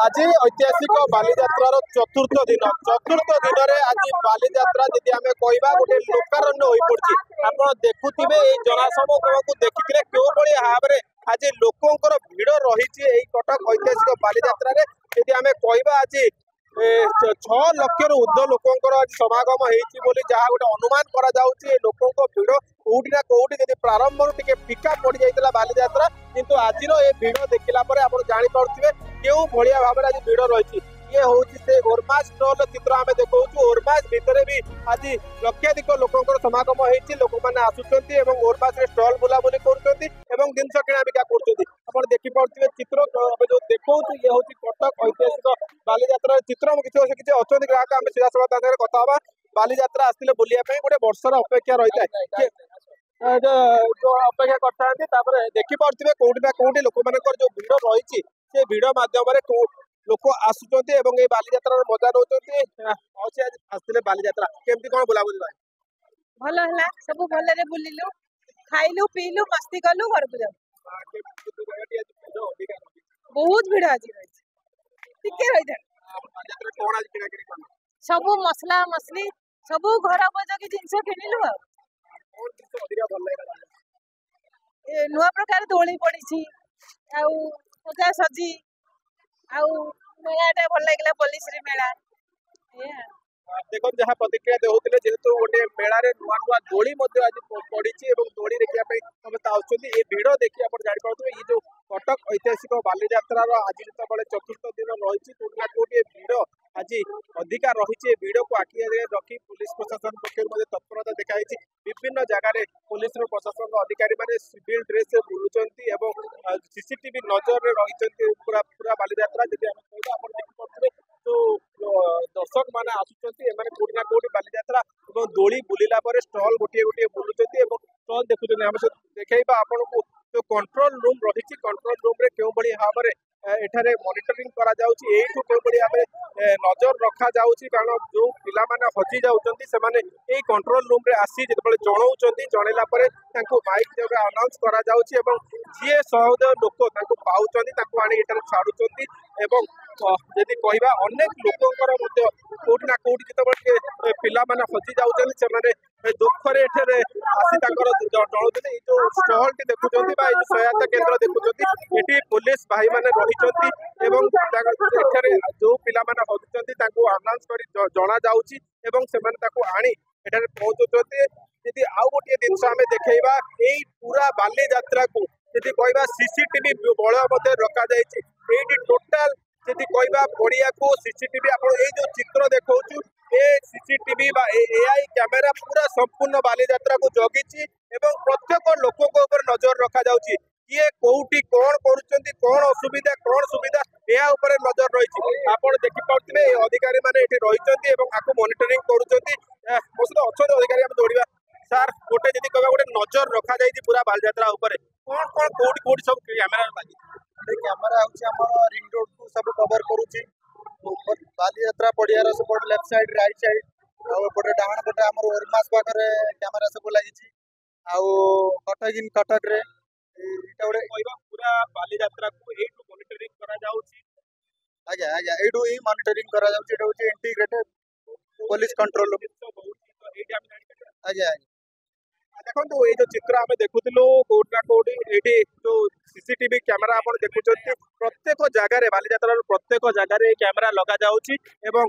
आज ऐतिहासिक बालीजात्रार चतुर्थ दिन आज बालीजात्रा जी आम कह गोटे लोकारण्य हो पड़ी आप देखुवे जनसमूह को देखिए क्यों भाव में आज लोकंर भिड़ रही कटक ऐतिहासिक बालीजात्रा जी आम कह आज 6 लक्ष ऊर्ध्व लोकंर आज समागम होती जहाँ गोटे अनुमान करा लोकों भिड़ कौटी ना कौटी जब प्रारंभ टे फिका पड़ जाता बालीजात्रा किंतु आज ये भिड़ देखला आप जापे क्यों भाया भाव में आज भिड़ रही ये हूँ से ओरमास स्टल चित्र आम देखा ओरमास भितर भी आज लक्षाधिक लोकंर समागम होती लोक मैंने आसुच्च ओरमास स्टल बुलाबुली कर जिनस किणा बिका कर देखिपे चित्र जो देखा ये हूँ कटक ऐतिहासिक बालीजात्रा चित्र किसी अच्छा ग्राहक आम सीधा सड़क कथा बालीजात्रा आसते बुलाया गोटे वर्षर अपेक्षा रही है जो अपेक्षा करते देखिपे कौटी ना कौटी लोक मान जो भिड़ रही से भिड़ मध्यम लोक आसुच्च बालीजात्रा मजा नौकरी आज आसते बालीजात्रा केमती कौन बुलाबुली भल है सब भल बुलिलु खाइलु पीलु मस्ती कलु घर को बहुत भिड़ आज रही सब मसला मसली सब घर उपयोगी जिनस किणिलु नुआ प्रकार दोली पड़ी सजा सजी मेला भल लगे पुलिस मेला देखो जहाँ प्रतिक्रिया देते जेहेतु गोटे मेलार नुआ नुआ दोली आज पड़ी दोली देखा समस्त ये भिड़ देखिए आप जापारे ये जो कटक ऐतिहासिक बालीजात्रार आज जो चतुर्थ दिन रही कौटी ना कौटी भिड़ आज अधिका रही भिड़ को आखि रखी पुलिस प्रशासन पक्ष तत्परता देखा विभिन्न जगार पुलिस प्रशासन अधिकारी मैंने सिविल ड्रेस बुलूं सीसीटीवी नजर रही पूरा पूरा बालीजात्रा जब आप देखिए जो दर्शक मैंने आसुच्च कौटी ना कौटी बालीजात्रा दोली बुलिला स्टल गोटे गोटे बुलूं स्टल देखुं आम देखा आपन को जो कंट्रोल रूम रही कंट्रोल रूम रे क्यों भाव में एठारे मॉनिटरिंग करा जाउची एठू क्यों भाव में नजर रखा जाउची कारण जो पिला माने हजी जाउचंती से माने ए कंट्रोल रूम रे आसी जेतबेले जणाउचंती जणैला परे तांको माइक जगह अनाउंस करा जाउची एवं जे सहृदय लोक तांको पाउचंती तांको आनी एठारे छाडुचंती एवं यदि कहवा अनेक लोकंकर मध्य कोठी ना कोठी जेतबेले पिला माने हजी जाउचंती से माने दुखरे एठारे आसी तांकर जणाउचंती ए जो स्टॉल के देखुचंती बा ए जो सहायता केंद्र देखुचंती एठी पुलिस भाई माने रहिचंती एवं एठारे जो पिला माने हजुचंती तांको अनाउंस करी जणा जाउची एवं सेमान ताको आनी एठारे पहुंचुचंती यदि आउ गोटे जिनस आम देखा यही पूरा बालीजात्रा को यदि कहवा सीसीटीवी बल रखा जाइए टोटाल यदि कहवा पड़िया को सीसीटीवी आप जो चित्र देखा ए सीसीटीवी एआई कैमेरा पूरा संपूर्ण बालीजात्रा को जगी प्रत्येक लोक नजर रखा जाउची किए कौटी कौन करुचंती कौन असुविधा कौन सुविधा या ऊपर नजर रही आपड़ देखिपे अधिकारी मैंने रही मॉनिटरिंग करुचंती मो सहित अच्छा अधिकारी आम दौड़ा सार गोटे जब कह गोटे नजर रखा जाए पूरा बालीजात्रा कौन कौन कौटी कौटी सब कैमेरा लगी कैमेरा हूँ रिंग रोड को सब कवर करुच्ची बालीजात्रा पड़ियार सेपट लेफ्ट साइड राइट साइड आउटे डाण पटे आम ओरमास पाखे कैमेरा सब लगी कटक इन कटक रे पूरा बालीजात्रा को मॉनिटरिंग करा जाउची आज्ञा आज्ञा एठू ही मॉनिटरिंग करा जाउची एटा होची इंटीग्रेटेड पुलिस कंट्रोल आज्ञा देखो ये जो चित्र आम देखुलू कौटी ना कौटी ये जो सीसीटीवी कैमेरा आप देखुं प्रत्येक जगार बालीजात्रा प्रत्येक जगार कैमेरा लगा जाउची एवं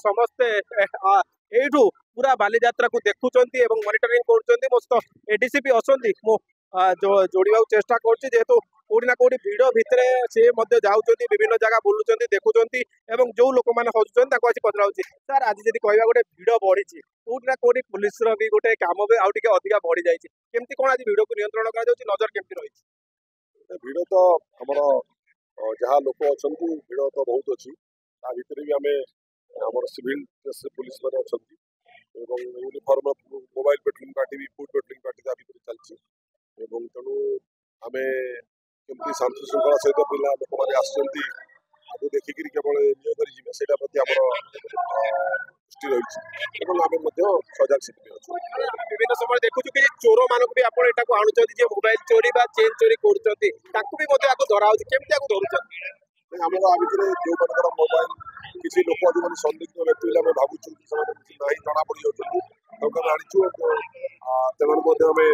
समस्ते एठू पूरा बालीजात्रा को देखुंत मॉनिटरिंग कर मो सहित एडीसीपी अच्छी मो जो जोड़ा चेष्टा करेतु कौटी ना कौटी भिड़ भितर सी जाऊँच विभिन्न जगह बुलूं देखुं जो लोक मैंने हजुन आज पचरा सर आज जब कह गोटे भिड़ बढ़ी कौटी ना कौटी पुलिस भी गोटे कम भी आउ अधिका बढ़ी जाए केमती कौन आज भिड़ को नियंत्रण कर नजर केमती रही भिड़ तो आमर जहाँ लोक अच्छा भिड़ तो बहुत अच्छी भितर भी आम आम सिविल पुलिस मैंने अच्छा यूनिफॉर्म मोबाइल पेट्रोलिंग पार्टी भी फुड पेट्रोलिंग पार्टी भितर चलती तेणु आम कमी शांति श्रृंखला सहित पिला लोक मैंने आसो देखिक केवल एंजय कर से दृष्टि रही आम सजग स्थित विभिन्न समय देखु कि चोर मानक भी आप आणुच्च मोबाइल चोरी चेन चोरी कर धरा केमती धरुच्च ଆମର ଆ ଭିତରେ ଯୋଉମାନଙ୍କର ମୋବାଇଲ କିଛି ଲୋକ ଯୋଉମାନେ ସନ୍ଦିଗ୍ଧ ବ୍ୟକ୍ତି ବୋଲି ଆମେ ଭାବୁଛୁ ସେମାନେ କିଛି ନାହିଁ ଜଣା ପଡ଼ିଯାଉଛନ୍ତି ତାଙ୍କୁ ଆମେ ଆଣିଛୁ ସେମାନେ ମଧ୍ୟ ଆମେ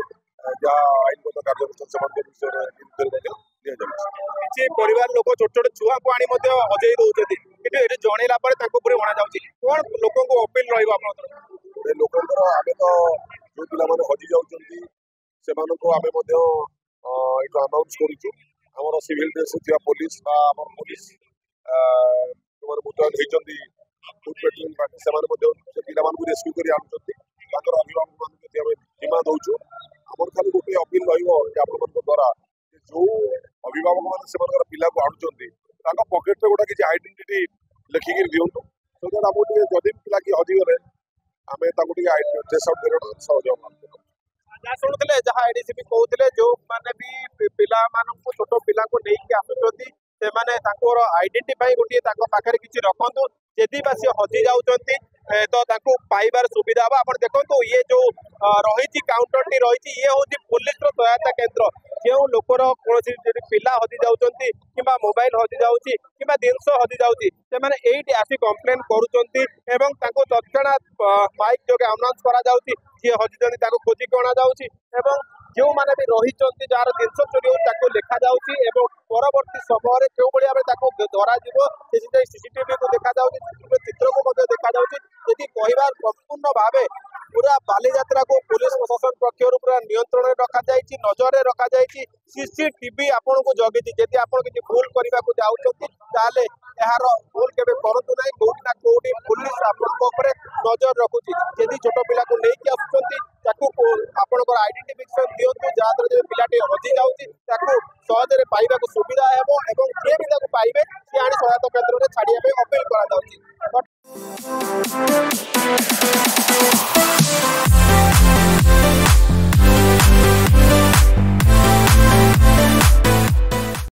ଯାହା ଆଇନଗତ କାର୍ଯ୍ୟାନୁଷ୍ଠାନ ସେମାନଙ୍କ ବିଷୟରେ ବିରୁଦ୍ଧରେ ମଧ୍ୟ ଦିଆଯାଉଛି। କିଛି ପରିବାର ଲୋକ ଛୋଟ ଛୋଟ ଛୁଆକୁ ଆଣି ମଧ୍ୟ ହଜେଇ ଦଉଛନ୍ତି କିନ୍ତୁ ଏଠି ଜଣେଇଲା ପରେ ତାଙ୍କ ଉପରେ ଅଣାଯାଉଛି କଣ ଲୋକଙ୍କୁ ଅପିଲ ରହିବ ଆପଣଙ୍କର? ଏ ଲୋକଙ୍କର ଆମେ ତ ଯୋଉ ପିଲାମାନେ ହଜି ଯାଉଛନ୍ତି ସେମାନଙ୍କୁ ଆମେ ମଧ୍ୟ ଏଠୁ ଆନାଉନ୍ସ କରୁଛୁ ଆମର ସିଭିଲ ଡ୍ରେସରେ ଥିବା ପୋଲିସ ବା ଆମର ପୋଲିସ ଯୋଉମାନେ ମୁତୟନ ହେଇଛନ୍ତି ଫୁଡ୍ ପେଟ୍ରୋଲିଂ ପାର୍ଟି ସେମାନେ ମଧ୍ୟ ସେ ପିଲାମାନଙ୍କୁ ରେସ୍କ୍ୟୁ କରି ଆଣୁଛନ୍ତି ତାଙ୍କର ଅଭିଭାବକମାନଙ୍କୁ ଯଦି ଆମେ ଜିମା ଦଉଛୁ ଆମର ଖାଲି ଗୋଟିଏ ଅପିଲ ରହିବ ଯେ ଆପଣମାନଙ୍କ ଦ୍ୱାରା ଯୋଉ ଅଭିଭାବକମାନେ ସେମାନଙ୍କର ପିଲାକୁ ଆଣୁଛନ୍ତି ତାଙ୍କ ପକେଟରେ ଗୋଟେ କିଛି ଆଇଡେଣ୍ଟିଟି ଲେଖିକି ଦିଅନ୍ତୁ ସୋ ଦ୍ୟାଟ୍ ଆମକୁ ଟିକେ ଯଦି ପିଲା କିଏ ହଜିଗଲେ ଆମେ ତାଙ୍କୁ ଟିକେ ଟ୍ରେସ୍ ଆଉଟ୍ କରିବା ସହଜ ହବ। ଯାହା ଶୁଣୁଥିଲେ ଯାହା ଏଡିସିପି କହୁଥିଲେ ଯୋଉମାନେ ବି ପିଲାମାନଙ୍କୁ ଛୋଟ ପିଲାଙ୍କୁ ନେଇକି ଆସୁଛନ୍ତି ସେମାନେ ତାଙ୍କର ଆଇଡେଣ୍ଟିଫାଇ ଗୋଟିଏ ତାଙ୍କ ପାଖରେ କିଛି ରଖନ୍ତୁ ଯଦି ବା ସେ ହଜି ଯାଉଛନ୍ତି ତ ତାଙ୍କୁ ପାଇବାର ସୁବିଧା ହବ। ଆପଣ ଦେଖନ୍ତୁ ଇଏ ଯୋଉ ରହିଛି କାଉଣ୍ଟରଟି ରହିଛି ଇଏ ହଉଛି ପୋଲିସର ସହାୟତା କେନ୍ଦ୍ର ଯେଉଁ ଲୋକର କୌଣସି ଯଦି ପିଲା ହଜି ଯାଉଛନ୍ତି କିମ୍ବା ମୋବାଇଲ ହଜି ଯାଉଛି କିମ୍ବା ଜିନିଷ ହଜି ଯାଉଛି ସେମାନେ ଏଇଠି ଆସି କମ୍ପ୍ଲେନ କରୁଛନ୍ତି ଏବଂ ତାଙ୍କୁ ତତ୍କ୍ଷଣାତ୍ ମାଇକ୍ ଯୋଗେ ଆନାଉନ୍ସ କରାଯାଉଛି ଯିଏ ହଜିଛନ୍ତି ତାକୁ ଖୋଜିକି ଅଣାଯାଉଛି ଏବଂ ଯେଉଁମାନେ ବି ରହିଛନ୍ତି ଯାହାର ଜିନିଷ ଚୋରି ହେଉଛି ତାକୁ ଲେଖାଯାଉଛି ଏବଂ ପରବର୍ତ୍ତୀ ସମୟରେ କେଉଁଭଳି ଭାବେ ତାକୁ ଧରାଯିବ ସେଥିପାଇଁ ସିସିଟିଭିକୁ ଦେଖାଯାଉଛି ଚିତ୍ରକୁ ମଧ୍ୟ ଦେଖାଯାଉଛି ଯଦି କହିବା ସମ୍ପୂର୍ଣ୍ଣ ଭାବେ ପୁରା ବାଲିଯାତ୍ରାକୁ ପୁଲିସ ପ୍ରଶାସନ ପକ୍ଷରୁ ପୁରା ନିୟନ୍ତ୍ରଣରେ ରଖାଯାଇଛି ନଜରରେ ରଖାଯାଇଛି ସିସିଟିଭି ଆପଣଙ୍କୁ ଜଗିଛି ଯଦି ଆପଣ କିଛି ଭୁଲ କରିବାକୁ ଯାଉଛନ୍ତି ତାହେଲେ ଏହାର ଭୁଲ କେବେ କରନ୍ତୁ ନାହିଁ କୋଉଠି ନା କୋଉଠି ପୁଲିସ ଆପଣଙ୍କ ଉପରେ ନଜର ରଖୁଛି ଯଦି ଛୋଟ ପିଲାକୁ ନେଇକି ଆସୁଛନ୍ତି ତାକୁ ଆପଣଙ୍କର ଆଇଡେଣ୍ଟିଫିକେସନ ଦିଅନ୍ତୁ ଯାହାଦ୍ୱାରା ଯଦି ପିଲାଟି ହଜି ଯାଉଛି ତାକୁ ସହଜରେ ପାଇବାକୁ ସୁବିଧା ହେବ ଏବଂ ଯିଏ ବି ତାକୁ ପାଇବେ ସିଏ ଆଣି ସହାୟତା କେନ୍ଦ୍ରରେ ଛାଡ଼ିବା ପାଇଁ ଅପିଲ କରାଯାଉଛି।